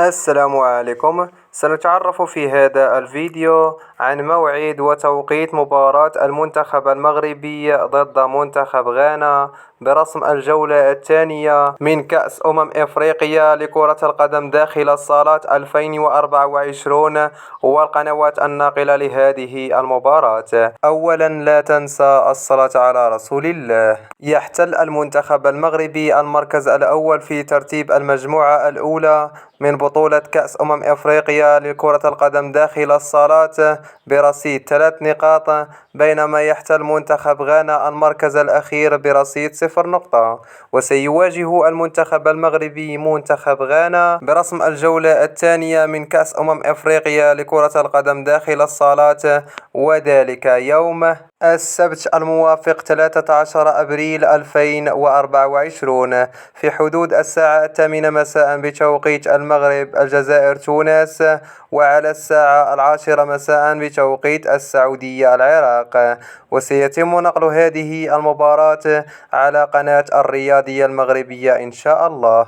السلام عليكم. سنتعرف في هذا الفيديو عن موعد وتوقيت مباراة المنتخب المغربي ضد منتخب غانا برسم الجولة الثانية من كأس إفريقيا لكرة القدم داخل الصالات 2024 والقنوات الناقلة لهذه المباراة. أولا، لا تنسى الصلاة على رسول الله. يحتل المنتخب المغربي المركز الأول في ترتيب المجموعة الأولى من بطولة كأس إفريقيا لكرة القدم داخل الصالات برصيد 3 نقاط، بينما يحتل منتخب غانا المركز الأخير برصيد 0 نقطة. وسيواجه المنتخب المغربي منتخب غانا برسم الجولة الثانية من كأس إفريقيا لكرة القدم داخل الصالات، وذلك يوم السبت الموافق 13 أبريل 2024 في حدود الساعة 8 مساء بتوقيت المغرب، الجزائر، تونس، وعلى الساعة 10 مساء بتوقيت السعودية، العراق. وسيتم نقل هذه المباراة على قناة الرياضية المغربية إن شاء الله.